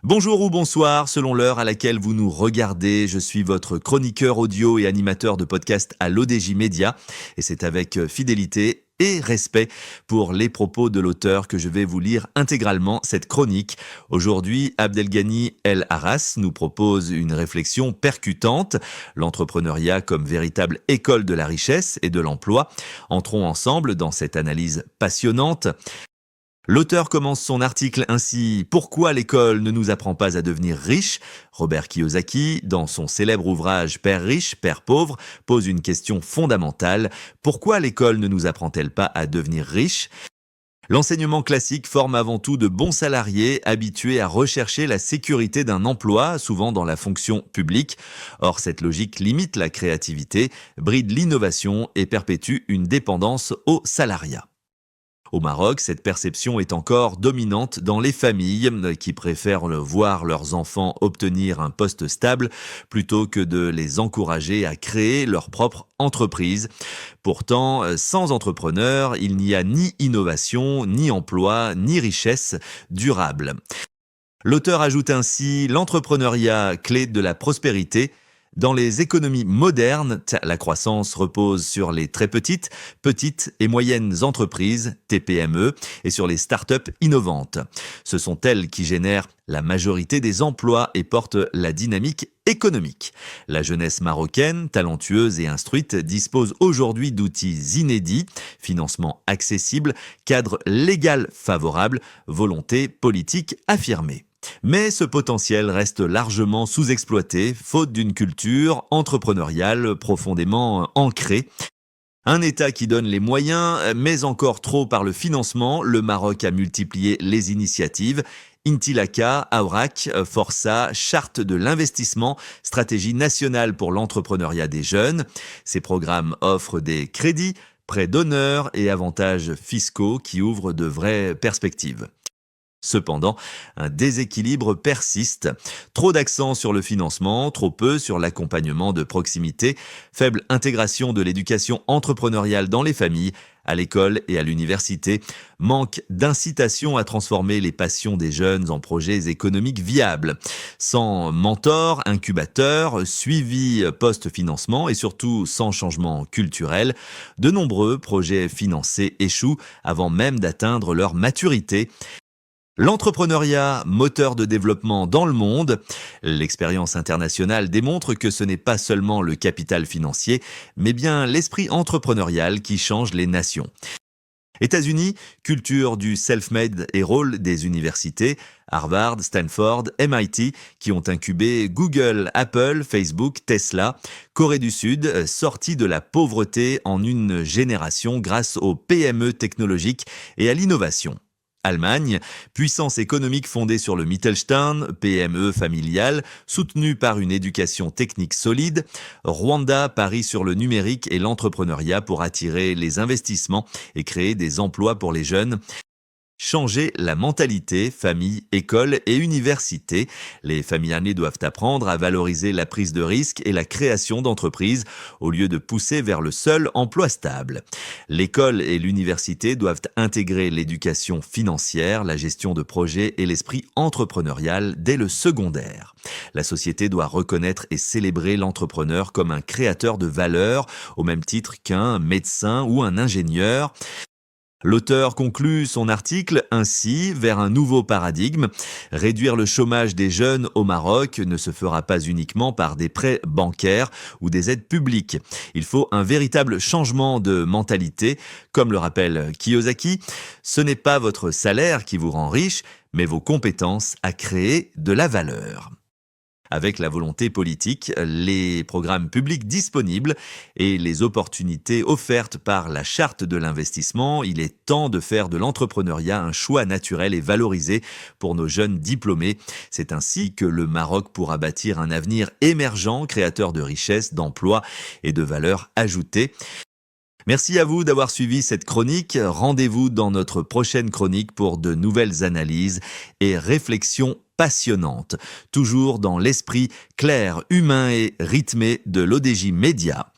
Bonjour ou bonsoir, selon l'heure à laquelle vous nous regardez. Je suis votre chroniqueur audio et animateur de podcast à l'ODJ Média. Et c'est avec fidélité et respect pour les propos de l'auteur que je vais vous lire intégralement cette chronique. Aujourd'hui, Abdelghani El Arras nous propose une réflexion percutante, l'entrepreneuriat comme véritable école de la richesse et de l'emploi. Entrons ensemble dans cette analyse passionnante. L'auteur commence son article ainsi: Pourquoi l'école ne nous apprend pas à devenir riche? Robert Kiyosaki, dans son célèbre ouvrage Père riche, Père pauvre, pose une question fondamentale. Pourquoi l'école ne nous apprend-elle pas à devenir riche? L'enseignement classique forme avant tout de bons salariés habitués à rechercher la sécurité d'un emploi, souvent dans la fonction publique. Or, cette logique limite la créativité, bride l'innovation et perpétue une dépendance au salariat. Au Maroc, cette perception est encore dominante dans les familles qui préfèrent voir leurs enfants obtenir un poste stable plutôt que de les encourager à créer leur propre entreprise. Pourtant, sans entrepreneurs, il n'y a ni innovation, ni emploi, ni richesse durable. L'auteur ajoute ainsi: l'entrepreneuriat, clé de la prospérité. Dans les économies modernes, la croissance repose sur les très petites et moyennes entreprises, TPME, et sur les startups innovantes. Ce sont elles qui génèrent la majorité des emplois et portent la dynamique économique. La jeunesse marocaine, talentueuse et instruite, dispose aujourd'hui d'outils inédits, financement accessible, cadre légal favorable, volonté politique affirmée. Mais ce potentiel reste largement sous-exploité, faute d'une culture entrepreneuriale profondément ancrée. Un État qui donne les moyens, mais encore trop par le financement, le Maroc a multiplié les initiatives. Intilaka, Aourak, Força, Charte de l'investissement, stratégie nationale pour l'entrepreneuriat des jeunes. Ces programmes offrent des crédits, prêts d'honneur et avantages fiscaux qui ouvrent de vraies perspectives. Cependant, un déséquilibre persiste. Trop d'accent sur le financement, trop peu sur l'accompagnement de proximité, faible intégration de l'éducation entrepreneuriale dans les familles, à l'école et à l'université, manque d'incitation à transformer les passions des jeunes en projets économiques viables. Sans mentor, incubateur, suivi post-financement et surtout sans changement culturel, de nombreux projets financés échouent avant même d'atteindre leur maturité. L'entrepreneuriat, moteur de développement dans le monde. L'expérience internationale démontre que ce n'est pas seulement le capital financier, mais bien l'esprit entrepreneurial qui change les nations. États-Unis, culture du self-made et rôle des universités, Harvard, Stanford, MIT, qui ont incubé Google, Apple, Facebook, Tesla. Corée du Sud, sortie de la pauvreté en une génération grâce aux PME technologiques et à l'innovation. Allemagne, puissance économique fondée sur le Mittelstand, PME familiale, soutenue par une éducation technique solide. Rwanda parie sur le numérique et l'entrepreneuriat pour attirer les investissements et créer des emplois pour les jeunes. Changer la mentalité, famille, école et université. Les familles doivent apprendre à valoriser la prise de risque et la création d'entreprises au lieu de pousser vers le seul emploi stable. L'école et l'université doivent intégrer l'éducation financière, la gestion de projets et l'esprit entrepreneurial dès le secondaire. La société doit reconnaître et célébrer l'entrepreneur comme un créateur de valeur, au même titre qu'un médecin ou un ingénieur. L'auteur conclut son article ainsi: vers un nouveau paradigme. Réduire le chômage des jeunes au Maroc ne se fera pas uniquement par des prêts bancaires ou des aides publiques. Il faut un véritable changement de mentalité. Comme le rappelle Kiyosaki, ce n'est pas votre salaire qui vous rend riche, mais vos compétences à créer de la valeur. Avec la volonté politique, les programmes publics disponibles et les opportunités offertes par la charte de l'investissement, il est temps de faire de l'entrepreneuriat un choix naturel et valorisé pour nos jeunes diplômés. C'est ainsi que le Maroc pourra bâtir un avenir émergent, créateur de richesses, d'emplois et de valeurs ajoutées. Merci à vous d'avoir suivi cette chronique. Rendez-vous dans notre prochaine chronique pour de nouvelles analyses et réflexions passionnantes, toujours dans l'esprit clair, humain et rythmé de l'ODJ Média.